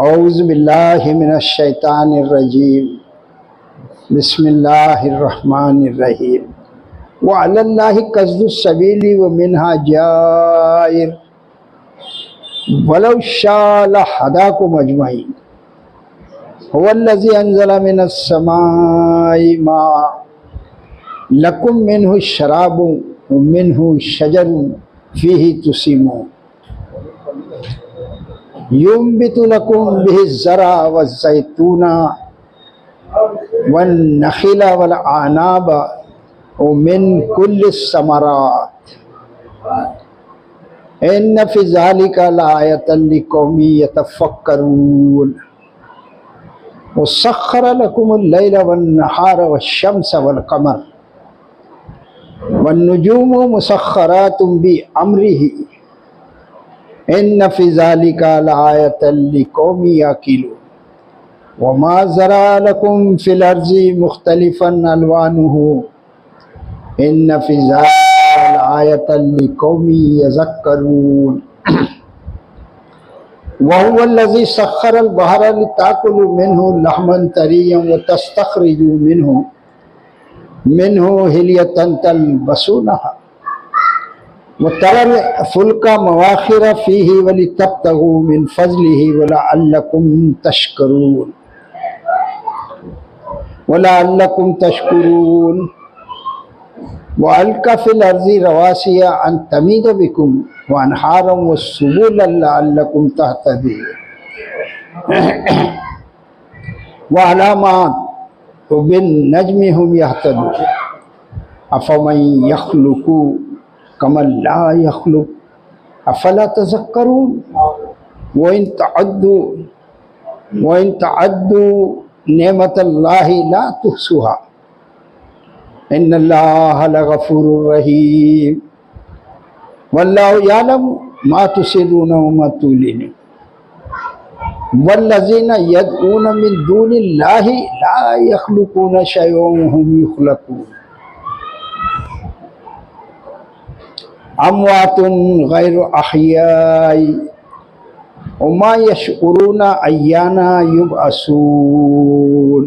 اعوذ باللہ من الشیطان الرجیم بسم اللہ الرحمن الرحیم وعلی اللہ قصد السبیل ومنها جائر ولو شاء لہداکم اجمعین هو الذی انزل من السماء ماء لکم منہ الشراب ومنہ شجر فیہ تسیمون ينبت لكم به الزرع والزيتون والنخل والأعناب ومن كل الثمرات إن في ذلك لآية لقوم يتفكرون وسخر لكم الليل والنهار والشمس والقمر والنجوم مسخرات بأمره ان فی ذلک لآیۃ لقوم یعقلون وما زرع لکم فی الارض مختلفا الوانہ ان فی ذلک لآیۃ لقوم یذکرون وهو الذی سخر البحر لتأکلوا منہ لحما طریا وتستخرجوا منہ حلیۃ تلبسونہا وَتَرَى الْفُلْكَ مَوَاخِرَ فِيهِ وَلِتَبْتَغُوا مِنْ فَضْلِهِ وَلَعَلَّكُمْ تَشْكُرُونَ وَأَلْقَى فِي الْأَرْضِ رَوَاسِيَ أَن تَمِيدَ بِكُمْ وَأَنْهَارًا وَسُبُلًا لَعَلَّكُمْ تَهْتَدُونَ وَعَلَامَاتٍ وَبِالنَّجْمِ هُمْ يَهْتَدُونَ أَفَمَن يَخْلُقُ كمن لا يخلق افلا تذکرون وإن تعدوا نعمت اللہ لا تحصوها ان اللہ لغفور رحیم واللہ یعلم ما تسرون وما تعلنون والذین یدعون من دون اللہ لا يخلقون شیئا وهم یخلقون اموات غیر احیاء وما یشعرون ایان یبعثون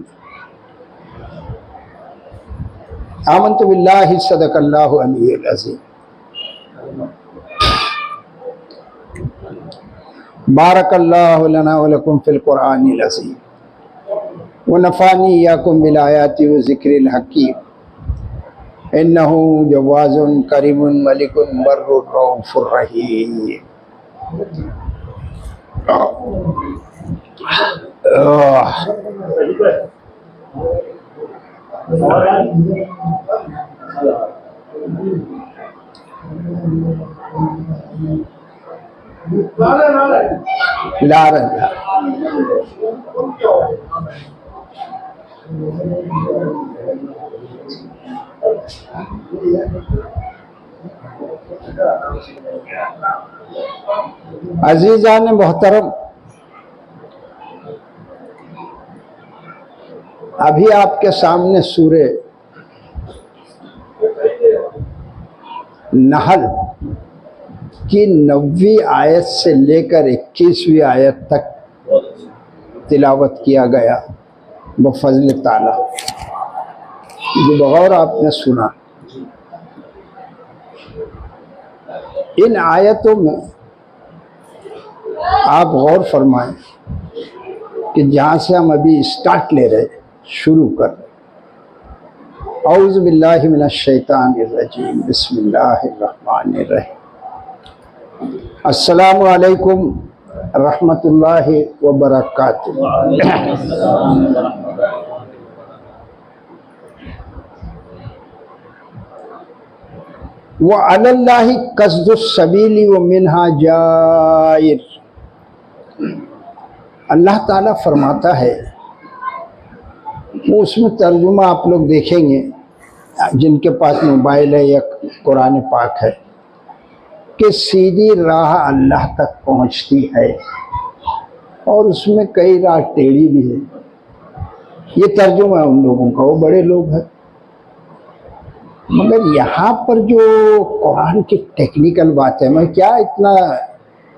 آمنت باللہ صدق اللہ علی العظیم بارک اللہ لنا ولکم فی القرآن العظیم ونفعنی ایاکم بالآیات وذکر الحکیم انہو جواز کریم ملک بر رؤوف الرحیم عزیزان محترم، ابھی آپ کے سامنے سورہ نحل کی 90 آیت سے لے کر 21ویں آیت تک تلاوت کیا گیا بفضل تعالی، جو بغور آپ نے سنا۔ ان آیتوں میں آپ غور فرمائیں کہ جہاں سے ہم ابھی اسٹارٹ لے رہے شروع کر رہے، اعوذ باللہ من الشیطان الرجیم بسم اللہ الرحمن الرحیم السلام علیکم رحمۃ اللہ وبرکاتہ۔ وَعَلَى اللَّهِ قَصْدُ السَّبِيلِ وَمِنْهَا جَائِرٌ، اللہ تعالیٰ فرماتا ہے، وہ اس میں ترجمہ آپ لوگ دیکھیں گے جن کے پاس موبائل ہے یا قرآن پاک ہے، کہ سیدھی راہ اللہ تک پہنچتی ہے اور اس میں کئی راہ ٹیڑھی بھی ہے۔ یہ ترجمہ ہے ان لوگوں کا، وہ بڑے لوگ ہیں۔ مگر یہاں پر جو قرآن کی ٹیکنیکل بات ہے، میں کیا اتنا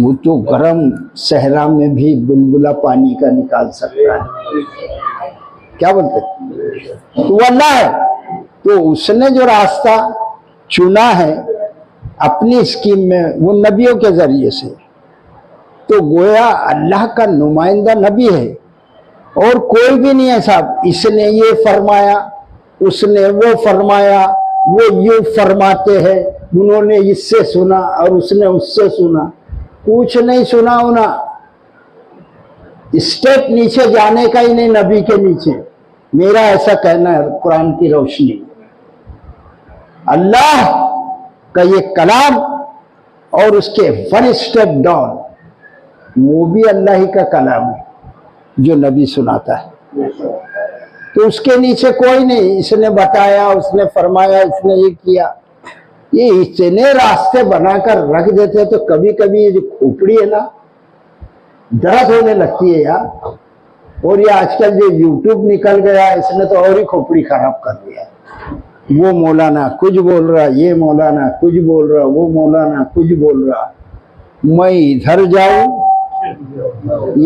وہ تو گرم صحرا میں بھی بلبلا پانی کا نکال سکتا ہے. کیا بولتے ہیں؟ تو وہ اللہ ہے. تو اس نے جو راستہ چنا ہے اپنی اسکیم میں وہ نبیوں کے ذریعے سے، تو گویا اللہ کا نمائندہ نبی ہے اور کوئی بھی نہیں ہے صاحب اس نے یہ فرمایا اس نے وہ فرمایا وہ یوں فرماتے ہیں انہوں نے اس سے سنا اور اس نے اس سے سنا. کچھ نہیں سنا ہونا. اسٹیپ نیچے جانے کا ہی نہیں نبی کے نیچے. میرا ایسا کہنا ہے قرآن کی روشنی. اللہ کا یہ کلام اور اس کے ون اسٹیپ ڈاؤن وہ بھی اللہ ہی کا کلام ہے جو نبی سناتا ہے. تو اس کے نیچے کوئی نہیں. اس نے بتایا اس نے فرمایا اس نے یہ کیا. یہ اتنے راستے بنا کر رکھ دیتے تو کبھی کبھی یہ جو کھوپڑی ہے نا درد ہونے لگتی ہے یار. اور یہ آج کل جو یوٹیوب نکل گیا اس نے تو اور ہی کھوپڑی خراب کر دیا. وہ مولانا کچھ بول رہا یہ مولانا کچھ بول رہا وہ مولانا کچھ بول رہا. میں ادھر جاؤں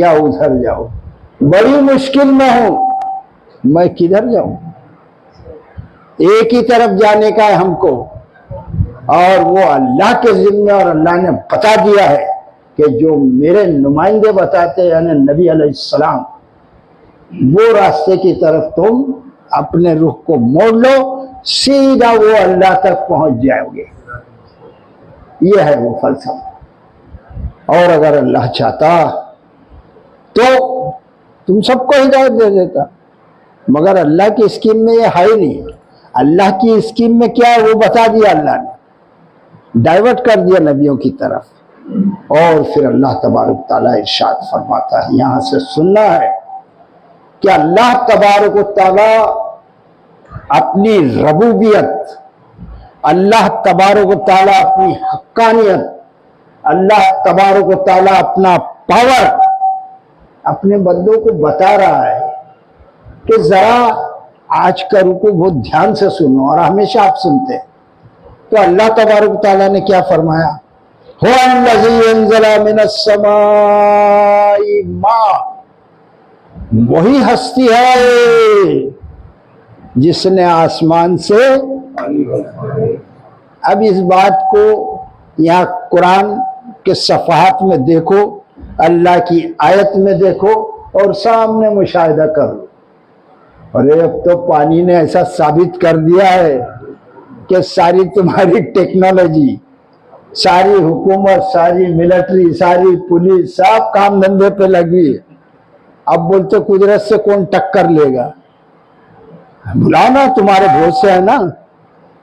یا ادھر جاؤں بڑی مشکل میں ہوں. میں کدھر جاؤں؟ ایک ہی طرف جانے کا ہے ہم کو اور وہ اللہ کے ذمہ. اور اللہ نے بتا دیا ہے کہ جو میرے نمائندے بتاتے ہیں یعنی نبی علیہ السلام وہ راستے کی طرف تم اپنے رخ کو موڑ لو سیدھا وہ اللہ تک پہنچ جاؤ گے. یہ ہے وہ فلسفہ. اور اگر اللہ چاہتا تو تم سب کو ہدایت دے دیتا مگر اللہ کی اسکیم میں یہ ہے ہی نہیں. اللہ کی اسکیم میں کیا ہے وہ بتا دیا اللہ نے ڈائیورٹ کر دیا نبیوں کی طرف. اور پھر اللہ تبارک تعالیٰ ارشاد فرماتا ہے یہاں سے سننا ہے کہ اللہ تبارک تعالیٰ اپنی ربوبیت اللہ تبارک تعالیٰ اپنی حقانیت اللہ تبارک تعالیٰ اپنا پاور اپنے بندوں کو بتا رہا ہے کہ ذرا آج کا رکو بہت دھیان سے سنو. اور ہمیشہ آپ سنتے ہیں تو اللہ تبارک تعالیٰ نے کیا فرمایا هو الذی انزل من السماء ماء. وہی ہستی ہے جس نے آسمان سے. اب اس بات کو یہاں قرآن کے صفحات میں دیکھو اللہ کی آیت میں دیکھو اور سامنے مشاہدہ کر لو. ارے اب تو پانی نے ایسا ثابت کر دیا ہے کہ ساری تمہاری ٹیکنالوجی ساری حکومت ساری ملٹری ساری پولیس سب کام دھندے پہ لگی ہے. اب بولتے قدرت سے کون ٹکر لے گا؟ بلاؤ نا تمہارے بہت سے ہیں نا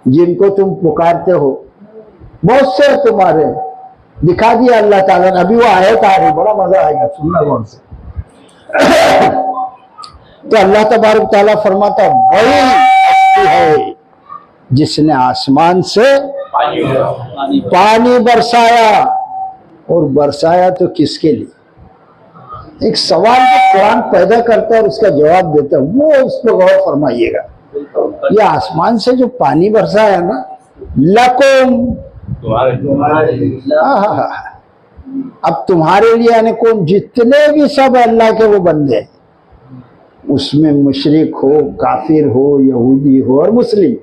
جن کو تم پکارتے ہو بہت سے تمہارے دکھا دیا اللہ تعالیٰ نے. ابھی وہ آیت آ رہی بڑا مزہ آئے گا سننا غور سے. تو اللہ تبارک تعالیٰ فرماتا وہی ہستی ہے جس نے آسمان سے پانی برسایا. اور برسایا تو کس کے لیے؟ ایک سوال جو قرآن پیدا کرتا ہے اور اس کا جواب دیتا ہے وہ اس پہ غور فرمائیے گا. یہ آسمان سے جو پانی برسایا نا لکم اب تمہارے لیے یعنی کون جتنے بھی سب اللہ کے وہ بندے اس میں مشرک ہو کافر ہو یہودی ہو اور مسلم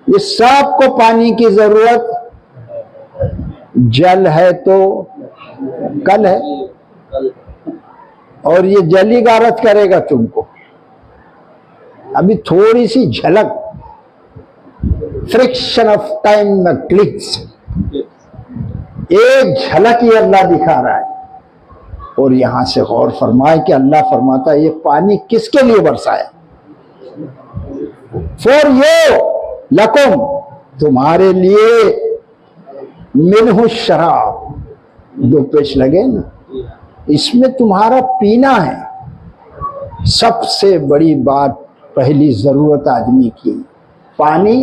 یہ سب کو پانی کی ضرورت. جل ہے تو کل ہے اور یہ جلی غارت کرے گا تم کو. ابھی تھوڑی سی جھلک فریکشن آف ٹائم میں کلکس ایک جھلک ہی اللہ دکھا رہا ہے. اور یہاں سے غور فرمائے کہ اللہ فرماتا ہے یہ پانی کس کے لیے برسایا؟ فور یو لکم تمہارے لیے منہ الشراب دو پیش لگے نا اس میں تمہارا پینا ہے. سب سے بڑی بات پہلی ضرورت آدمی کی پانی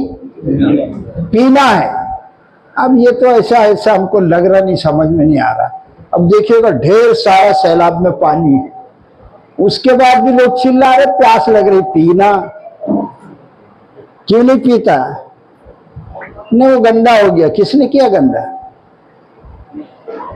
پینا ہے. اب یہ تو ایسا ہم کو لگ رہا نہیں سمجھ میں نہیں آ رہا. اب دیکھیے گا ڈھیر سارا سیلاب میں پانی ہے اس کے بعد بھی لوگ چلا رہے پیاس لگ رہی پینا کیوں نہیں پیتا؟ نہیں وہ گندا ہو گیا. کس نے کیا گندا؟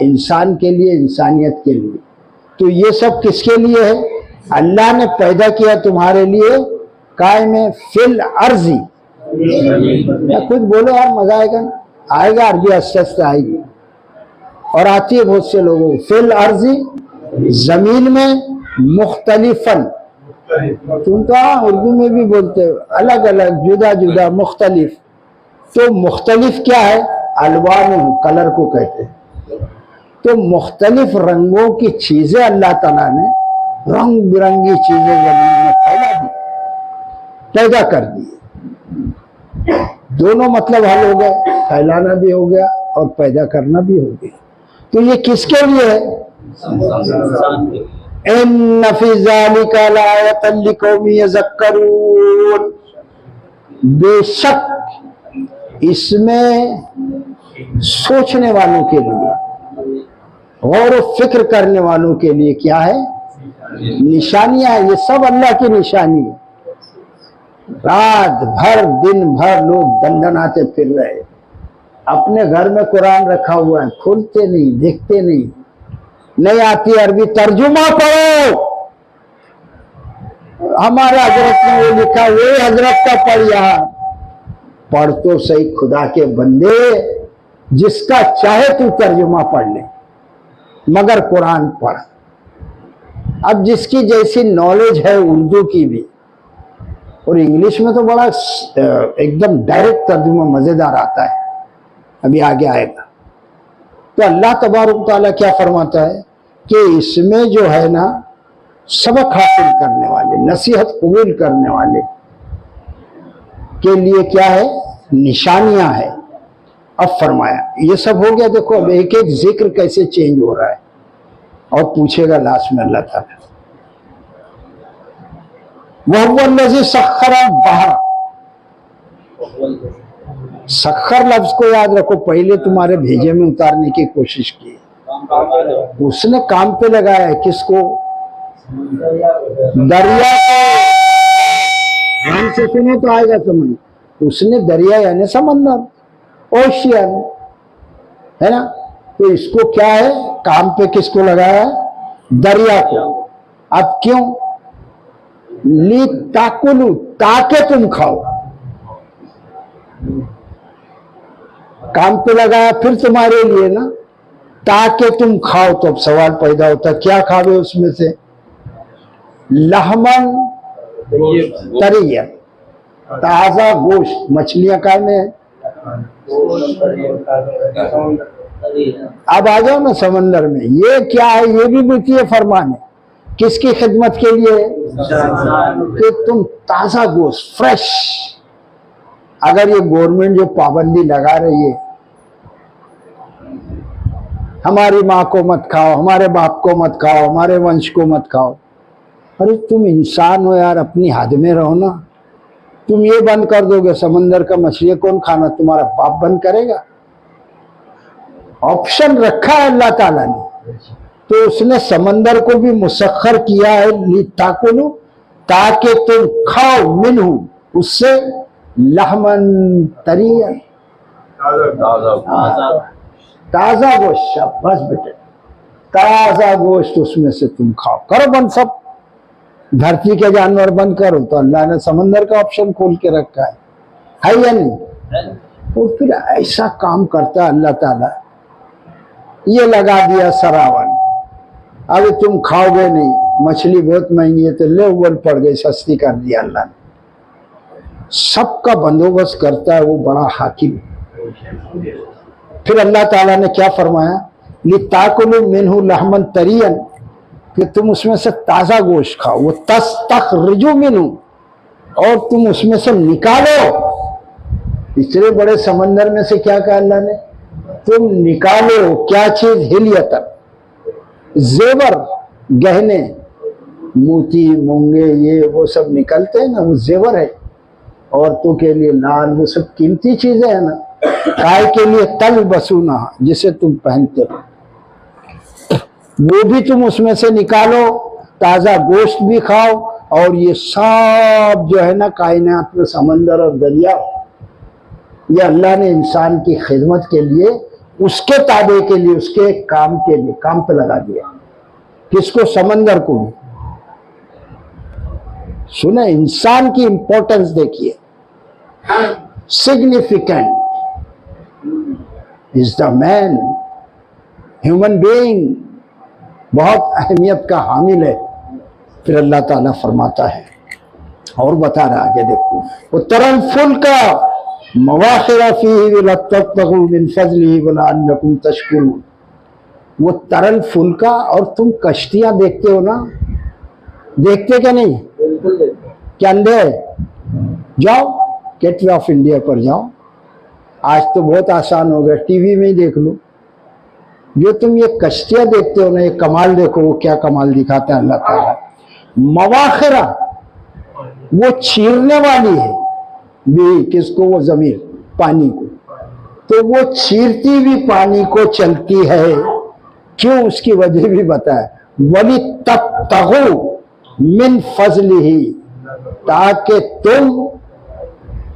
انسان کے لیے، انسانیت کے لیے. تو یہ سب کس کے لیے ہے؟ اللہ نے پیدا کیا تمہارے لیے، قائم فی الارض. خود بولو یار، مزہ آئے گا نا. آئے گا، عربی آہستہ آئے گی اور آتی ہے بہت سے لوگوں کو. فی الارض، زمین میں، مختلفاً. تم تو اردو میں بھی بولتے ہو، الگ الگ، جدا جدا، مختلف. تو مختلف کیا ہے؟ الوان، کلر کو کہتے ہیں. تو مختلف رنگوں کی چیزیں اللہ تعالیٰ نے، رنگ برنگی چیزیں زمین میں پیدا کر دی. دونوں مطلب حل ہو گئے، پھیلانا بھی ہو گیا اور پیدا کرنا بھی ہو گیا. تو یہ کس کے لیے ہے؟ ان فی ذالک لآیۃ لقوم یذکرون. بے شک اس میں سوچنے والوں کے لیے، غور و فکر کرنے والوں کے لیے کیا ہے؟ نشانیاں ہیں. یہ سب اللہ کی نشانی ہے. رات بھر دن بھر لوگ دندناتے پھر رہے، اپنے گھر میں قرآن رکھا ہوا ہے، کھولتے نہیں، دیکھتے نہیں آتی عربی، ترجمہ پڑھو. ہمارا حضرت نے وہ لکھا، وہ حضرت کا پڑھ. یہاں پڑھ تو صحیح خدا کے بندے، جس کا چاہے تو ترجمہ پڑھ لے، مگر قرآن پڑھ. اب جس کی جیسی نالج ہے اردو کی بھی، اور انگلش میں تو بڑا ایک دم ڈائریکٹ ترجمہ مزیدار آتا ہے، ابھی آگے آئے گا. تو اللہ تبارک تعالیٰ کیا فرماتا ہے کہ اس میں جو ہے نا، سبق حاصل کرنے والے، نصیحت قبول کرنے والے کے لیے کیا ہے؟ نشانیاں ہیں. اب فرمایا یہ سب ہو گیا. دیکھو اب ایک ایک ذکر کیسے چینج ہو رہا ہے، اور پوچھے گا لاسٹ میں اللہ تعالیٰ. وَهُوَ الَّذِي سَخَّرَ الْبَحْرَ. سخر لفظ کو یاد رکھو، پہلے تمہارے بھیجے میں اتارنے کی کوشش کی. اس نے کام پہ لگایا ہے. کس کو؟ دریا کو. دھیان سے سنو تو آئے گا سمجھ. اس نے دریا یعنی سمندر، اوشین ہے نا. تو اس کو کیا ہے؟ کام پہ کس کو لگایا ہے؟ دریا کو. اب کیوں؟ لِتَأْكُلُوا، تاکہ تم کھاؤ. کام پہ لگایا پھر تمہارے لیے نا، تاکہ تم کھاؤ. تو اب سوال پیدا ہوتا ہے کیا کھاوے اس میں سے؟ لحمن طریا، تازہ گوشت. مچھلیاں کھائے میں. اب آ جاؤ نا سمندر میں. یہ کیا ہے؟ یہ بھی ملتی ہے فرمان ہے. کس کی خدمت کے لیے؟ کہ تم تازہ گوشت، فریش. اگر یہ گورنمنٹ جو پابندی لگا رہی ہے، ہماری ماں کو مت کھاؤ، ہمارے باپ کو مت کھاؤ، ہمارے ونش کو مت کھاؤ. ارے تم انسان ہو یار، اپنی حد میں رہو نا. تم یہ بند کر دو گے سمندر کا مچھلی کون کھانا؟ تمہارا باپ بند کرے گا؟ آپشن رکھا ہے اللہ تعالیٰ نے. تو اس نے سمندر کو بھی مسخر کیا ہے لِتَأْكُلُوا، تاکہ تم کھاؤ، منہ، اس سے، لحمن طریا، تازہ گوشت. بس بیٹے، تازہ گوشت اس میں سے تم کھاؤ. کرو بند سب، دھرتی کے جانور بند کرو. تو اللہ نے سمندر کا آپشن کھول کے رکھا ہے یا نہیں؟ اور پھر ایسا کام کرتا ہے اللہ تعالیٰ. یہ لگا دیا سراون. ابھی تم کھاؤ گے نہیں، مچھلی بہت مہنگی ہے تو لے اوپر پڑ گئی، سستی کر دیا اللہ نے. سب کا بندوبست کرتا ہے وہ بڑا حاکم. پھر اللہ تعالیٰ نے کیا فرمایا؟ لِتَأْكُلُوا مِنْهُ لَحْمًا طَرِيًّا، کہ تم اس میں سے تازہ گوشت کھاؤ. وَتَسْتَخْرِجُوا مِنْهُ، اور تم اس میں سے نکالو. اتنے بڑے سمندر میں سے کیا کہا اللہ نے؟ تم نکالو. کیا چیز؟ ہلیتن، زیور، گہنے، موتی، مونگے، یہ وہ سب نکلتے ہیں نا، وہ زیور ہے. عورتوں کے لیے لال، وہ سب قیمتی چیزیں ہیں نا. کائے کے لیے تلبسونہ، جسے تم پہنتے ہو، وہ بھی تم اس میں سے نکالو. تازہ گوشت بھی کھاؤ. اور یہ سب جو ہے نا کائنات میں، سمندر اور دریا، یہ اللہ نے انسان کی خدمت کے لیے اس کے تابع کے لیے، اس کے کام کے لیے کام پہ لگا دیا. کس کو؟ سمندر کو بھی. سنیں انسان کی امپورٹنس دیکھیے. significant is the man, human being, بہت اہمیت کا حامل ہے. پھر اللہ تعالیٰ فرماتا ہے اور بتا رہا آگے دیکھو، وَتَرَى الْفُلْكَ مَوَاخِرَ فِيهِ وَلَتَبْتَغُوا مِنْ فَضْلِهِ وَلَعَلَّكُمْ تَشْكُرُونَ. وہ ترل فلک، اور تم کشتیاں دیکھتے ہو نا، دیکھتے کہ نہیں؟ کیا اندھے؟ جاؤ گیٹ وے آف انڈیا پر جاؤ، آج تو بہت آسان ہو گیا، ٹی وی میں ہی دیکھ لو. جو تم یہ کشتیاں دیکھتے ہو نا، یہ کمال دیکھو وہ کیا کمال دکھاتا ہے اللہ تعالیٰ. مواخرہ، وہ چیرنے والی ہے بھی. کس کو؟ وہ زمین، پانی کو. تو وہ چیرتی بھی پانی کو چلتی ہے. کیوں؟ اس کی وجہ بھی بتائے. وَلِتَبْتَغُوا مِنْ فَضْلِهِ، تاکہ تم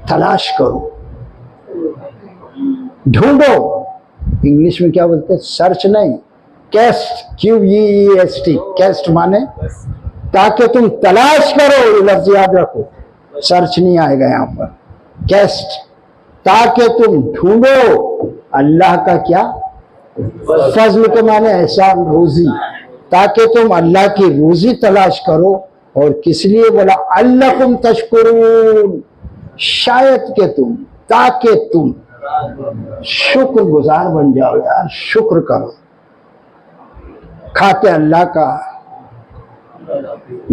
تلاش کرو، ڈھونڈو. انگلش میں کیا بولتے ہیں؟ سرچ نہیں، کیسٹ، QUEST، کیسٹ مانے تاکہ تم تلاش کرو. یہ لفظ یاد رکھو، سرچ نہیں آئے گا یہاں پر، کیسٹ. تاکہ تم ڈھونڈو اللہ کا کیا؟ فضل کے معنی احسان، روزی. تاکہ تم اللہ کی روزی تلاش کرو. اور کس لیے بولا؟ لعلکم تشکرون، شاید کہ تم، تاکہ تم شکر گزار بن جاؤ. یار شکر کرو. کھاتے اللہ کا،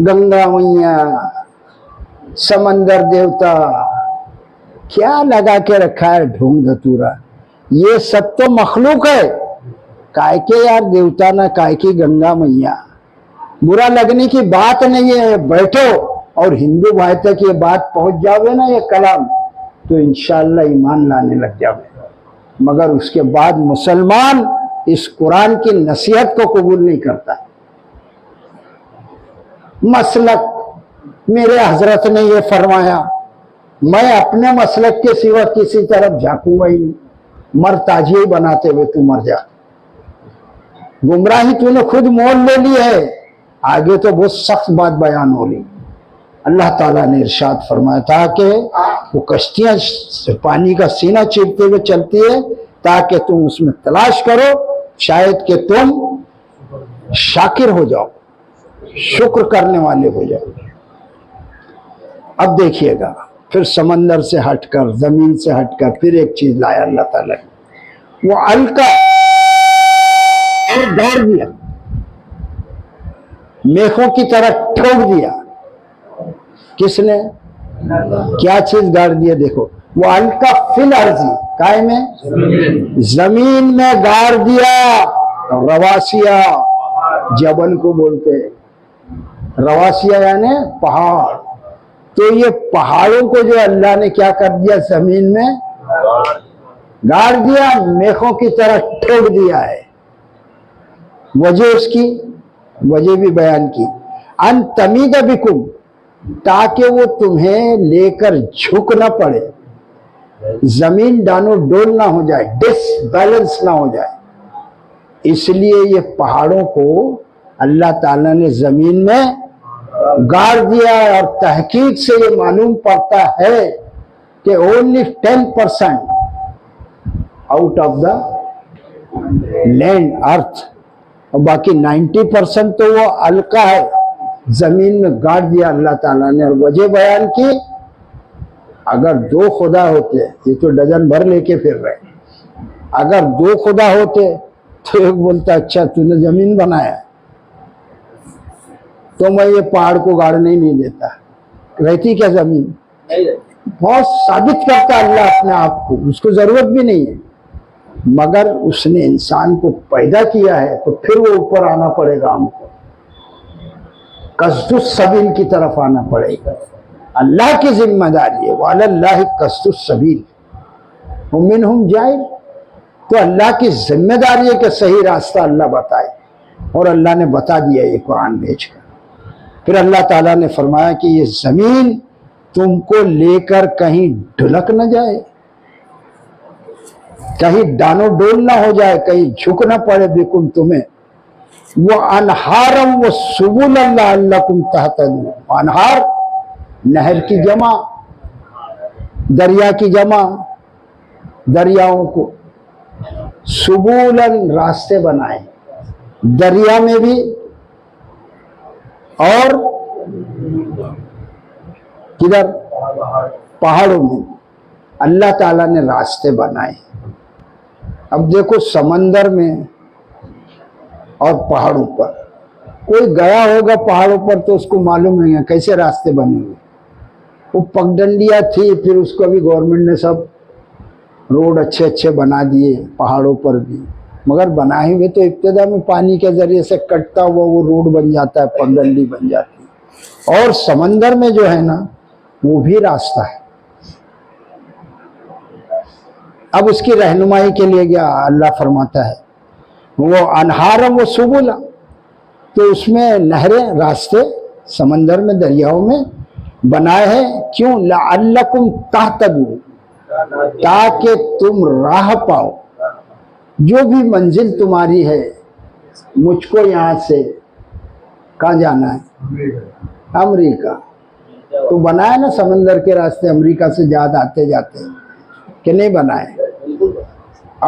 گنگا میاں، سمندر دیوتا، کیا لگا کے رکھا ہے ڈھونگ دھتورا. یہ سب تو مخلوق ہے. کائے کے یار دیوتا نہ کائے کی گنگا میاں. برا لگنے کی بات نہیں ہے. بیٹھو اور ہندو بھائی تک یہ بات پہنچ جاوے نا، یہ کلام، تو انشاءاللہ ایمان لانے لگ جاوے. مگر اس کے بعد مسلمان اس قرآن کی نصیحت کو قبول نہیں کرتا. مسلک میرے حضرت نے یہ فرمایا، میں اپنے مسلک کے سوا کسی طرف جھانکوں گا ہی نہیں. مر تاجی بناتے ہوئے تو مر جا. گمراہی تو نے خود مول لے لی ہے. آگے تو بہت سخت بات بیان ہو لی. اللہ تعالیٰ نے ارشاد فرمایا تھا کہ وہ کشتیاں پانی کا سینہ چیرتے ہوئے چلتی ہے تاکہ تم اس میں تلاش کرو، شاید کہ تم شاکر ہو جاؤ، شکر کرنے والے ہو جاؤ. اب دیکھیے گا پھر سمندر سے ہٹ کر، زمین سے ہٹ کر پھر ایک چیز لایا اللہ تعالیٰ نے. وہ القا، اور ڈال دیا، میخوں کی طرح ٹھوک دیا. کس نے؟ کیا چیز گاڑ دیا؟ دیکھو، وہ القا فی الارض، کائے میں؟ زمین میں گاڑ دیا. رواسیا، جبل کو بولتے ہیں رواسیا، یعنی پہاڑ. تو یہ پہاڑوں کو جو اللہ نے کیا کر دیا؟ زمین میں گاڑ دیا، میخوں کی طرح ٹھوک دیا ہے. وجہ اس کی وجہ بھی بیان کی، ان تمید بکم، تاکہ وہ تمہیں لے کر جھک نہ پڑے، زمین ڈانو ڈول نہ ہو جائے، ڈس بیلنس نہ ہو جائے. اس لیے یہ پہاڑوں کو اللہ تعالیٰ نے زمین میں گاڑ دیا. اور تحقیق سے یہ معلوم پڑتا ہے کہ only 10% out of the land earth, اور باقی 90% تو وہ القا ہے، زمین میں گاڑ دیا اللہ تعالیٰ نے. اور وجہ بیان کی، اگر دو خدا ہوتے، یہ تو ڈزن بھر لے کے پھر رہے، اگر دو خدا ہوتے تو ایک بولتا اچھا تو نے زمین بنایا تو میں یہ پہاڑ کو گاڑنے ہی نہیں دیتا. رہتی کیا زمین؟ بہت ثابت کرتا اللہ اپنے آپ کو، اس کو ضرورت بھی نہیں ہے. مگر اس نے انسان کو پیدا کیا ہے تو پھر وہ اوپر آنا پڑے گا، ہم کو قصد السبیل کی طرف آنا پڑے گا. اللہ کی ذمہ داری ہے، وعلی اللہ قصد السبیل ومنہم جائر. تو اللہ کی ذمہ داری ہے کہ صحیح راستہ اللہ بتائے، اور اللہ نے بتا دیا یہ قرآن بھیج کر. پھر اللہ تعالیٰ نے فرمایا کہ یہ زمین تم کو لے کر کہیں ڈھلک نہ جائے. کہیں ڈانو ڈول نہ ہو جائے, کہیں جھک نہ پڑے بکم تمہیں. وہ انہارم و سبل لعلکم تہتدون. انہار نہر کی جمع, دریا کی جمع, دریاؤں کو. سبولن راستے بنائے, دریا میں بھی اور کدھر پہاڑوں میں اللہ تعالیٰ نے راستے بنائے. اب دیکھو سمندر میں اور پہاڑوں پر, کوئی گیا ہوگا پہاڑوں پر تو اس کو معلوم نہیں ہے کیسے راستے بنے ہوئے. وہ پگڈنڈیاں تھی, پھر اس کو بھی گورنمنٹ نے سب روڈ اچھے اچھے بنا دیے پہاڑوں پر بھی, مگر بنائے ہوئے تو ابتدا میں پانی کے ذریعے سے کٹتا ہوا وہ روڈ بن جاتا ہے, پگڈنڈی بن جاتی ہے. اور سمندر میں جو ہے نا وہ بھی راستہ ہے. اب اس کی رہنمائی کے لیے کیا اللہ فرماتا ہے, وہ انہارم و سبلا, تو اس میں نہریں راستے سمندر میں دریاؤں میں بنائے ہیں. کیوں؟ لعلکم تہتدون, تاکہ تم راہ پاؤ. جو بھی منزل تمہاری ہے, مجھ کو یہاں سے کہاں جانا ہے؟ امریکہ. تو بنائے نا سمندر کے راستے امریکہ سے آتے جاتے کہ نہیں بنائے؟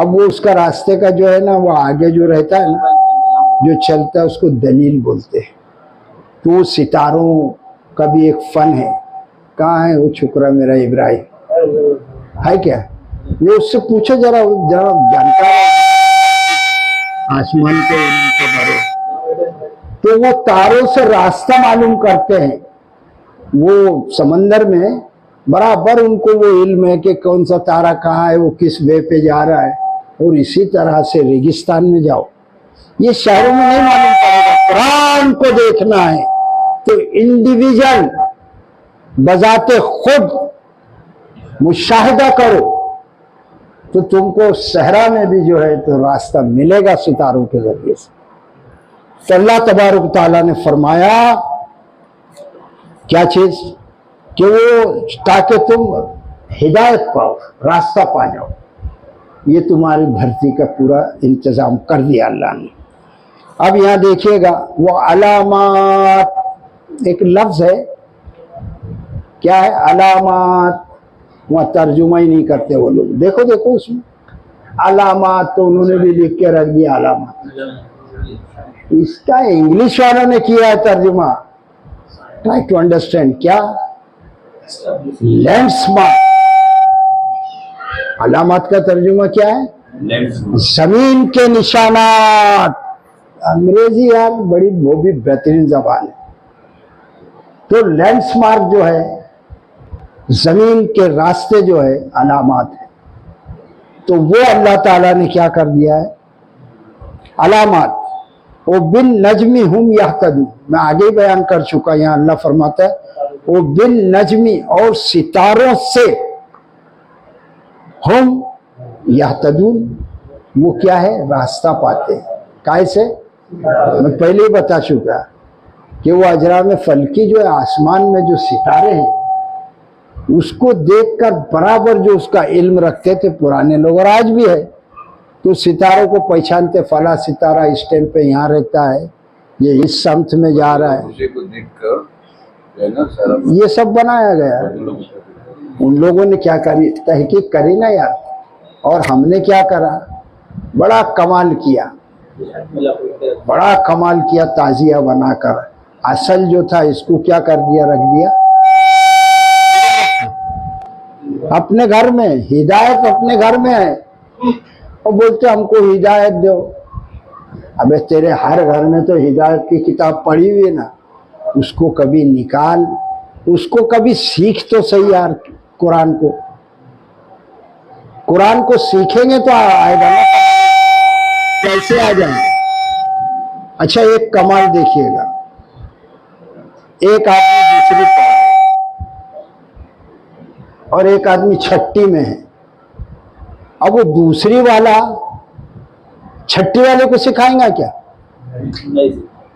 اب وہ اس کا راستے کا جو ہے نا وہ آگے جو رہتا ہے نا جو چلتا ہے اس کو دلیل بولتے ہیں. تو وہ ستاروں کا بھی ایک فن ہے. کہاں ہے وہ چھکرا میرا ابراہیم ہے کیا؟ وہ اس سے پوچھو ذرا جانتا ہے آسمان کے بارے. تو وہ تاروں سے راستہ معلوم کرتے ہیں. وہ سمندر میں برابر ان کو وہ علم ہے کہ کون سا تارا کہاں ہے, وہ کس وے پہ جا رہا ہے. اور اسی طرح سے ریگستان میں جاؤ, یہ شہروں میں نہیں معلوم پڑے گا. قرآن کو دیکھنا ہے تو انڈیویژل بذات خود مشاہدہ کرو, تو تم کو صحرا میں بھی جو ہے تو راستہ ملے گا ستاروں کے ذریعے سے. تو اللہ تبارک تعالیٰ نے فرمایا کیا چیز کہ وہ تاکہ تم ہدایت پاؤ, راستہ پا جاؤ. یہ تمہاری دھرتی کا پورا انتظام کر دیا اللہ نے. اب یہاں دیکھیے گا وہ علامات, ایک لفظ ہے, کیا ہے علامات, وہاں ترجمہ ہی نہیں کرتے وہ لوگ. دیکھو اس میں علامات تو انہوں نے بھی لکھ کے رکھ دیا علامات. اس کا انگلش والوں نے کیا ہے ترجمہ. Try to understand. کیا لینڈ مارک. علامات کا ترجمہ کیا ہے؟ زمین کے نشانات. انگریزی یار بڑی وہ بھی بہترین زبان ہے. تو لینڈ مارک جو ہے زمین کے راستے جو ہے علامات ہے. تو وہ اللہ تعالیٰ نے کیا کر دیا ہے علامات. وہ بالنجمی ہم یہتدون, میں آگے ہی بیان کر چکا. یہاں اللہ فرماتا ہے وہ بالنجمی اور ستاروں سے ہم یہتدون, وہ کیا ہے راستہ پاتے ہیں. کیسے؟ میں پہلے ہی بتا چکا کہ وہ اجرام فلکی جو ہے آسمان میں جو ستارے ہیں اس کو دیکھ کر برابر جو اس کا علم رکھتے تھے پرانے لوگ, اور آج بھی ہے, تو ستاروں کو پہچانتے. فلاں ستارہ اس ٹائم پہ یہاں رہتا ہے, یہ اس سمت میں جا رہا ہے. یہ سب بنایا گیا. ان لوگوں نے کیا کری, تحقیق کری نا یار. اور ہم نے کیا کرا, بڑا کمال کیا, بڑا کمال کیا تعزیہ بنا کر. اصل جو تھا اس کو کیا کر دیا, رکھ دیا اپنے گھر میں. ہدایت اپنے گھر میں ہے, اور بولتے ہم کو ہدایت دو. ابے تیرے ہر گھر میں تو ہدایت کی کتاب پڑھی ہوئی ہے نا, اس کو کبھی نکال, اس کو کبھی سیکھ تو صحیح یار. قرآن کو سیکھیں گے تو آئے گا نا. کیسے آ جائیں؟ اچھا ایک کمال دیکھیے گا. ایک آدمی دوسری پڑھ اور ایک آدمی چھٹی میں ہے. اب وہ دوسری والا چھٹی والے کو سکھائیں گا کیا؟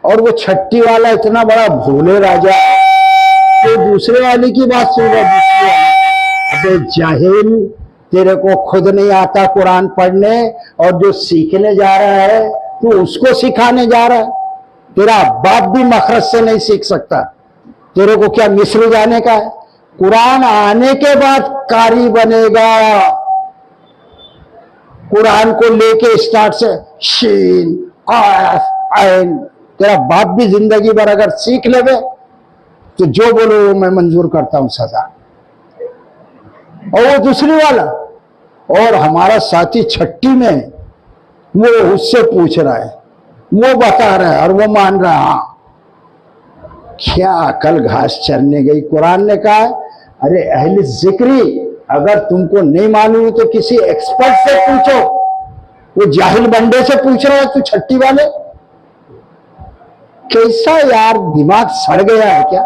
اور وہ چھٹی والا اتنا بڑا بھولے راجا تو دوسرے والے کی بات سن رہا. ابے جاہل, تیرے کو خود نہیں آتا قرآن پڑھنے اور جو سیکھنے جا رہا ہے تو اس کو سکھانے جا رہا ہے. تیرا باپ بھی مخرج سے نہیں سیکھ سکتا. تیرے کو کیا مصر جانے کا ہے؟ قرآن آنے کے بعد قاری بنے گا. قرآن کو لے کے اسٹارٹ سے شین قاف عین. تیرا باپ بھی زندگی بھر اگر سیکھ لے تو جو بولو وہ میں منظور کرتا ہوں سزا. اور وہ دوسری والا اور ہمارا ساتھی چھٹی میں وہ اس سے پوچھ رہا ہے, وہ بتا رہا ہے اور وہ مان رہا ہے. ہاں کیا عقل گھاس چرنے گئی. قرآن نے کہا ارے اہل ذکری اگر تم کو نہیں معلوم تو کسی ایکسپرٹ سے پوچھو. وہ جاہل بندے سے پوچھ رہا ہے تو چھٹی والے. کیسا یار دماغ سڑ گیا ہے کیا؟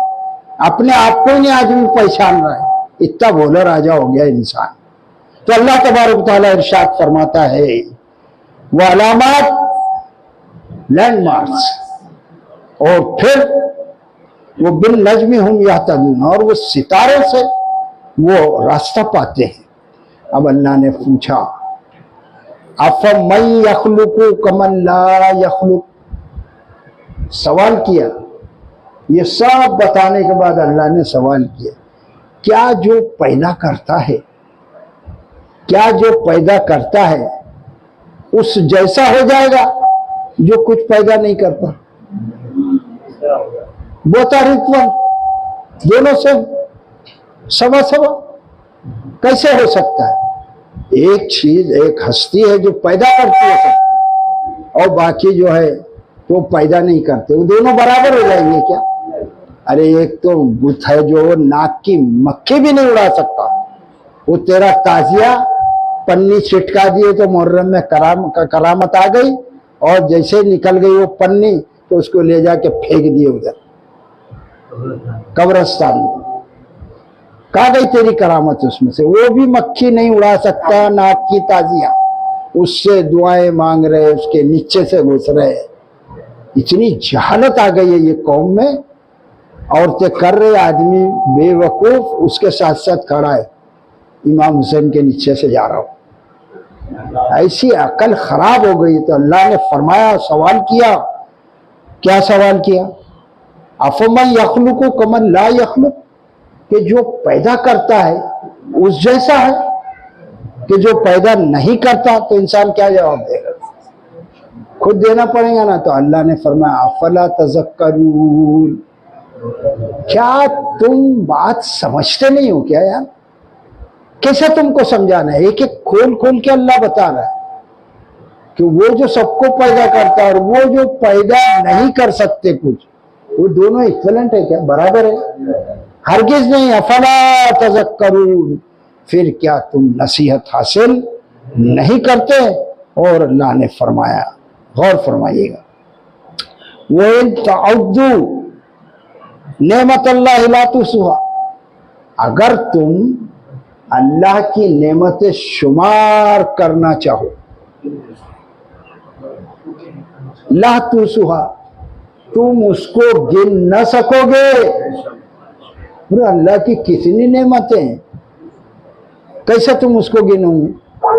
اپنے آپ کو ہی نہیں آدمی پہچان رہا ہے. اتنا بھولا راجا ہو گیا انسان. تو اللہ تبارک تعالیٰ ارشاد فرماتا ہے وہ علامات لینڈ مارکس, اور پھر وہ بالنجم ہم یہتدون, اور وہ ستاروں سے وہ راستہ پاتے ہیں. اب اللہ نے پوچھا افمن یخلق کمن لا یخلق, سوال کیا. یہ سب بتانے کے بعد اللہ نے سوال کیا کیا جو پیدا کرتا ہے, کیا جو پیدا کرتا ہے اس جیسا ہو جائے گا جو کچھ پیدا نہیں کرتا؟ بوتاریتون دونوں سے سوا سوا کیسے ہو سکتا ہے؟ ایک چیز ایک ہستی ہے جو پیدا کرتی ہے سب, اور باقی جو ہے وہ پیدا نہیں کرتے. وہ دونوں برابر ہو جائیں گے کیا؟ ارے ایک تو بت ہے جو ناک کی مکھی بھی نہیں اڑا سکتا. وہ تیرا تازیہ پنی چٹکا دیے تو محرم میں کرامت آ گئی, اور جیسے نکل گئی وہ پنی تو اس کو لے جا کے پھینک دیے ادھر قبرستان میں. کہاں گئی تیری کرامت اس میں سے؟ وہ بھی مکھی نہیں اڑا سکتا ناک کی تازیہ. اس سے دعائیں مانگ رہے, اس کے نیچے سے گھس رہے. اتنی جہالت آ گئی ہے یہ قوم میں. عورتیں کر رہے, آدمی بے وقوف اس کے ساتھ ساتھ کھڑا ہے, امام حسین کے نیچے سے جا رہا ہوں. ایسی عقل خراب ہو گئی. تو اللہ نے فرمایا, سوال کیا. کیا سوال کیا؟ افمن یخلق کمن لا یخلق, کہ جو پیدا کرتا ہے اس جیسا ہے کہ جو پیدا نہیں کرتا. تو انسان کیا جواب دے گا؟ خود دینا پڑے گا نا. تو اللہ نے فرمایا افلا تذکرون, کیا تم بات سمجھتے نہیں ہو کیا یار؟ کیسے تم کو سمجھانا ہے؟ ایک ایک کھول کھول کے اللہ بتا رہا ہے کہ وہ جو سب کو پیدا کرتا ہے اور وہ جو پیدا نہیں کر سکتے کچھ, وہ دونوں ایکویلنٹ ہے کیا؟ برابر ہے؟ ہرگز نہیں. افلا تذکرون, پھر کیا تم نصیحت حاصل نہیں کرتے؟ اور اللہ نے فرمایا, غور فرمائیے گا, وَإِن تَعُدُّوا نعمت اللہ لا تحصوها, اگر تم اللہ کی نعمتیں شمار کرنا چاہو, لا تحصوها, تم اس کو گن نہ سکو گے. اللہ کی کتنی نعمتیں ہیں, کیسے تم اس کو گنو گے؟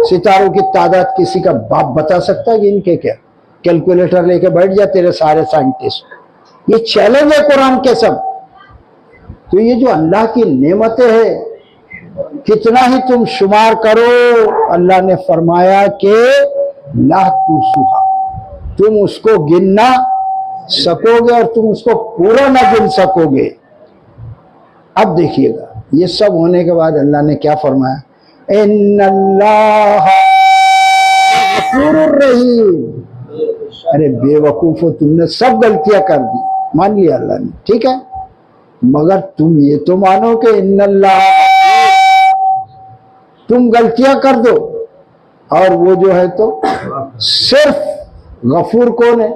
ستاروں کی تعداد کسی کا باپ بتا سکتا ہے گن کے؟ کیا کیلکولیٹر لے کے بیٹھ جا تیرے سارے سائنٹسٹ. یہ چیلنج ہے قرآن کے سب. تو یہ جو اللہ کی نعمتیں ہیں کتنا ہی تم شمار کرو, اللہ نے فرمایا کہ لا تحصوها, تم اس کو گن نہ سکو گے اور تم اس کو پورا نہ گن سکو گے. اب دیکھیے گا یہ سب ہونے کے بعد اللہ نے کیا فرمایا, ان اللہ غفور الرحیم. ارے بے وقوفو, تم نے سب غلطیاں کر دی, مان لیا اللہ نے, ٹھیک ہے, مگر تم یہ تو مانو کہ ان اللہ, تم غلطیاں کر دو اور وہ جو ہے تو صرف غفور کون ہے؟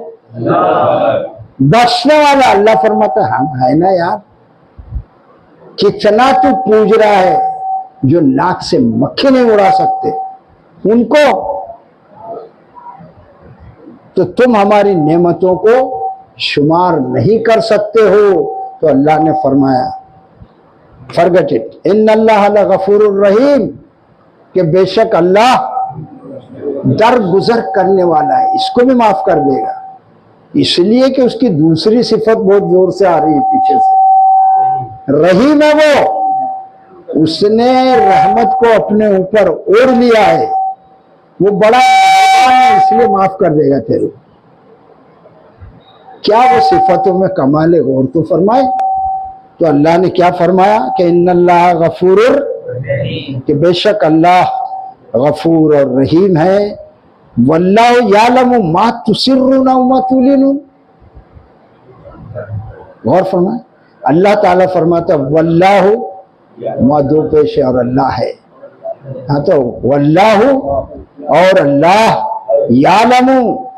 بخشنے والا. اللہ فرماتا ہے ہم ہے نا یار. کتنا تو پوج رہا ہے جو ناک سے مکھی نہیں اڑا سکتے ان کو, تو تم ہماری نعمتوں کو شمار نہیں کر سکتے ہو. تو اللہ نے فرمایا forget it, ان اللہ لغفور الرحیم, کہ بے شک اللہ درگزر کرنے والا ہے، اس کو بھی معاف کر دے گا، اس لیے کہ اس کی دوسری صفت بہت زور سے آ رہی ہے پیچھے سے، رحیم ہے وہ، اس نے رحمت کو اپنے اوپر اوڑھ لیا ہے، وہ بڑا مہربان ہے، اس لیے معاف کر دے گا تیرے۔ کیا وہ صفتوں میں کمال ہے؟ غور تو فرمائے۔ تو اللہ نے کیا فرمایا کہ ان اللہ غفور، کہ بے شک اللہ غفور اور رحیم ہے، واللہ یعلم ما تسرون وما تعلنون۔ غور فرمائے، اللہ تعالیٰ فرماتا واللہ، ما دو پیش اور اللہ ہے، ہاں تو واللہ اور اللہ، یعلم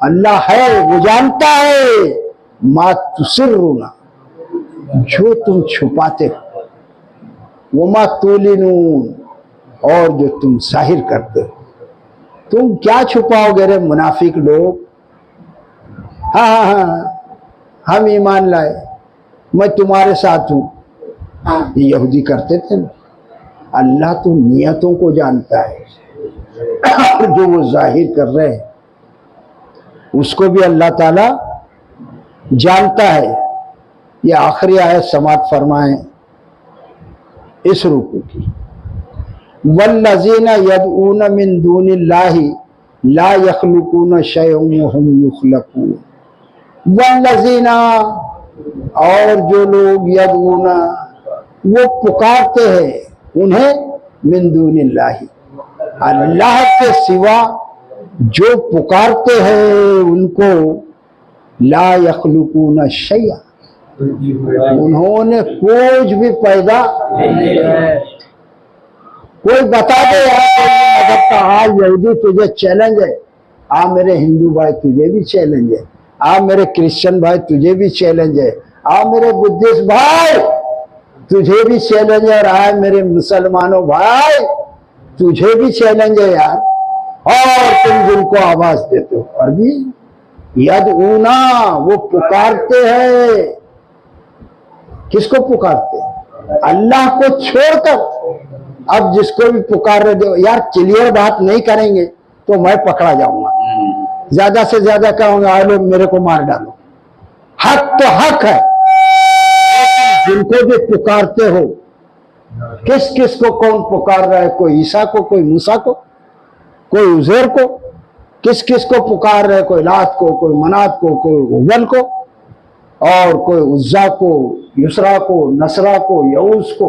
اللہ ہے، وہ جانتا ہے، ما تسرون جو تم چھپاتے ہو، وما تعلنون اور جو تم ظاہر کرتے ہو۔ تم کیا چھپاؤ گے رے منافق لوگ؟ ہاں ہاں ہاں ہم ایمان لائے، میں تمہارے ساتھ ہوں، یہ یہودی کرتے تھے نا۔ اللہ تو نیتوں کو جانتا ہے، جو وہ ظاہر کر رہے ہیں اس کو بھی اللہ تعالی جانتا ہے۔ یہ آخری آیت سماعت فرمائیں اس رکوع کی، والذین یدعون من دون اللہ لا یخلقون شیئا وہم یخلقون، والذین اور جو لوگ یدعون وہ پکارتے ہیں انہیں، من دون اللہ اللہ کے سوا جو پکارتے ہیں ان کو، لا یخلقون شیئا انہوں نے کچھ بھی پیدا نہیں ہے۔ کوئی بتا دے یار کوئی مذہب کا حال، یہودی تجھے چیلنج ہے، میرے ہندو بھائی تجھے بھی چیلنج ہے، میرے کرسچن بھائی تجھے بھی چیلنج ہے، میرے بدھسٹ بھائی تجھے بھی چیلنج ہے، اور میرے مسلمانوں بھائی تجھے بھی چیلنج ہے یار، اور تم جن کو آواز دیتے ہو، اور بھی یدعونا وہ پکارتے ہیں، کس کو پکارتے ہیں؟ اللہ کو چھوڑ کر۔ اب جس کو بھی پکار رہے دو یار، کلیئر بات نہیں کریں گے تو میں پکڑا جاؤں گا، زیادہ سے زیادہ کہوں گا لوگ میرے کو مار ڈالو۔ حق تو حق ہے، جن کو بھی پکارتے ہو، کس کس کو کون پکار رہا ہے؟ کوئی عیسیٰ کو، کوئی موسیٰ کو، کوئی عزیر کو، کس کس کو پکار رہے؟ کوئی لات کو، کوئی منات کو، کوئی ہبل کو، اور کوئی عزا کو، یسرا کو، نصرہ کو، یعوز کو،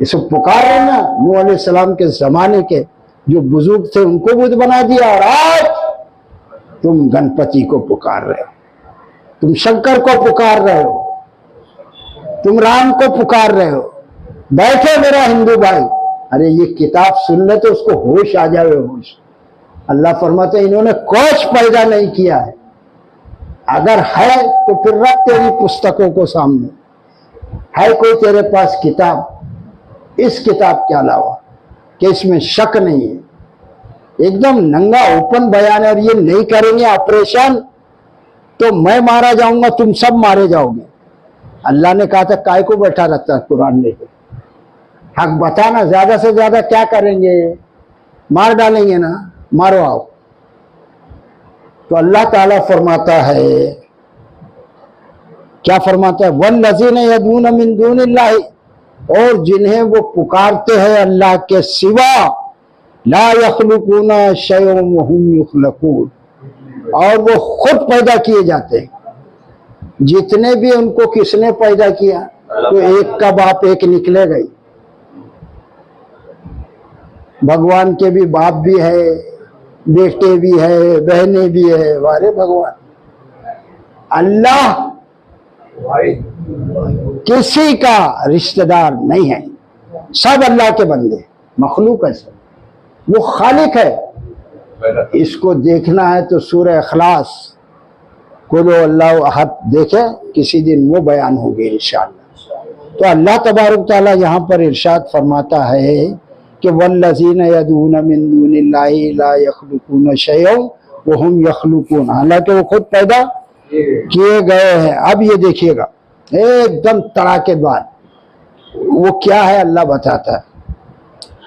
یہ سب پکار رہے نا۔ نوح علیہ السلام کے زمانے کے جو بزرگ تھے ان کو بدھ بنا دیا، اور آج تم گنپتی کو پکار رہے ہو، تم شنکر کو پکار رہے ہو، تم رام کو پکار رہے ہو۔ بیٹھے میرا ہندو بھائی، ارے یہ کتاب سن لے تو اس کو ہوش آ جائے، ہوش۔ اللہ فرماتے ہیں انہوں نے کچھ پیدا نہیں کیا ہے، اگر ہے تو پھر رکھ تیری پستکوں کو سامنے، ہے کوئی تیرے پاس کتاب اس کتاب کے علاوہ کہ اس میں شک نہیں ہے؟ ایک دم ننگا اوپن بیان ہے، اور یہ نہیں کریں گے آپریشن تو میں مارا جاؤں گا، تم سب مارے جاؤ گے۔ اللہ نے کہا تھا کائے کو بیٹھا رہتا ہے قرآن لے کے، حق بتانا، زیادہ سے زیادہ کیا کریں گے؟ مار ڈالیں گے نا، مارو آؤ۔ تو اللہ تعالیٰ فرماتا ہے، کیا فرماتا ہے؟ والذین یدعون من دون اللہ، اور جنہیں وہ پکارتے ہیں اللہ کے سوا، لا یخلقون شیئا وہم یخلقون، اور وہ خود پیدا کیے جاتے ہیں۔ جتنے بھی ان کو کس نے پیدا کیا؟ تو ایک کا باپ ایک نکلے گئی، بھگوان کے بھی باپ بھی ہے، بیٹے بھی ہے، بہنیں بھی ہے، وارے بھگوان۔ اللہ کسی کا رشتہ دار نہیں ہے، سب اللہ کے بندے، مخلوق ہے سب، وہ خالق ہے۔ اس کو دیکھنا ہے تو سورہ اخلاص قل هو اللہ احد دیکھے، کسی دن وہ بیان ہوگی انشاءاللہ۔ تو اللہ تبارک تعالیٰ یہاں پر ارشاد فرماتا ہے کہ والذین یدعون من دون اللہ لا یخلقون شیئا وہم یخلقون، حالانکہ وہ خود پیدا کیے گئے ہیں۔ اب یہ دیکھیے گا ایک دم تڑاکے بعد وہ کیا ہے، اللہ بتاتا ہے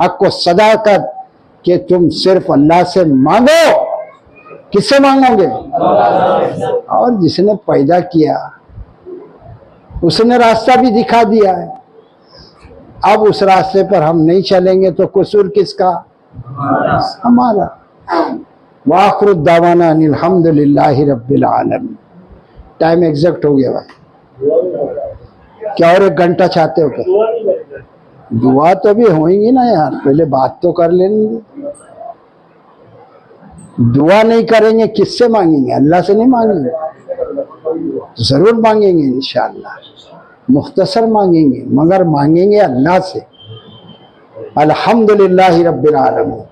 حق و صداقت کہ تم صرف اللہ سے مانگو. کس سے مانگو گے؟ اور جس نے پیدا کیا اس نے راستہ بھی دکھا دیا ہے. اب اس راستے پر ہم نہیں چلیں گے تو قصور کس کا؟ ہمارا. وآخر الدعوانا ان الحمد للہ رب العالمین. ٹائم ایگزیکٹ ہو گیا بھائی. کیا اور 1 گھنٹہ چاہتے ہو کیا؟ دعا تو بھی ہوئیں گی نا یار, پہلے بات تو کر لیں گے. دعا نہیں کریں گے کس سے مانگیں گے؟ اللہ سے نہیں مانگیں گے؟ ضرور مانگیں گے انشاءاللہ, مختصر مانگیں گے, مگر مانگیں گے اللہ سے. الحمدللہ رب العالمین.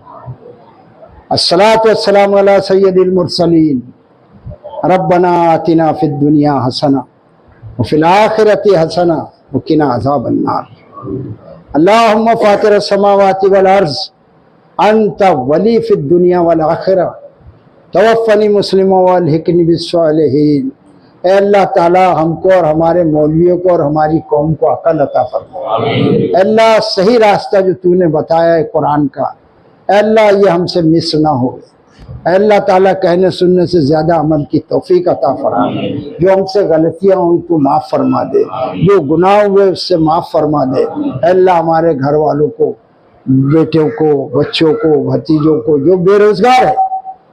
الصلاۃ والسلام علی سید المرسلین. ربنا آتنا فی الدنیا حسنہ وفی الآخرۃ حسنہ وقنا عذاب النار. اللہم فاطر السماوات والارض انت ولی فی الدنیا والآخرہ توفنی مسلما والحقنی بالصالحین. اے اللہ تعالی ہم کو اور ہمارے مولویوں کو اور ہماری قوم کو عقل عطا فرما. اے اللہ صحیح راستہ جو تو نے بتایا ہے قرآن کا, اے اللہ یہ ہم سے مس نہ ہو. اے اللہ تعالیٰ کہنے سننے سے زیادہ عمل کی توفیق عطا فرما. جو ہم سے غلطیاں ہوئی تو معاف فرما دے, جو گناہ ہوئے اس سے معاف فرما دے. اے اللہ ہمارے گھر والوں کو, بیٹوں کو, بچوں کو, بھتیجوں کو جو بے روزگار ہے,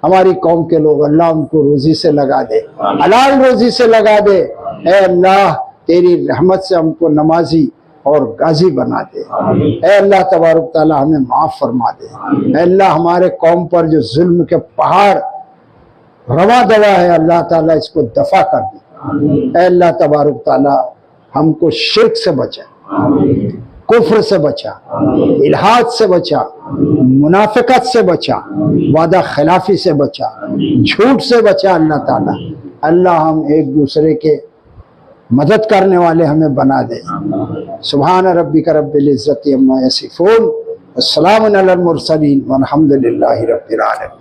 ہماری قوم کے لوگ, اللہ ان کو روزی سے لگا دے, حلال روزی سے لگا دے. اے اللہ تیری رحمت سے ہم کو نمازی اور غازی بنا دے. اے اللہ تبارک تعالی ہمیں معاف فرما دے. اے اللہ ہمارے قوم پر جو ظلم کے پہاڑ رواں دوا ہے, اللہ تعالیٰ اس کو دفع کر دے. اے اللہ تبارک تعالی ہم کو شرک سے بچا, کفر سے بچا, الحاد سے بچا, منافقت سے بچا, وعدہ خلافی سے بچا, جھوٹ سے بچا. اللہ تعالیٰ اللہ ہم ایک دوسرے کے مدد کرنے والے ہمیں بنا دے. سبحان ربک رب العزت عما یصفون والسلام علی المرسلین والحمد للہ رب العالمین.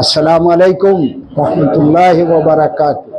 السلام علیکم ورحمۃ اللہ وبرکاتہ.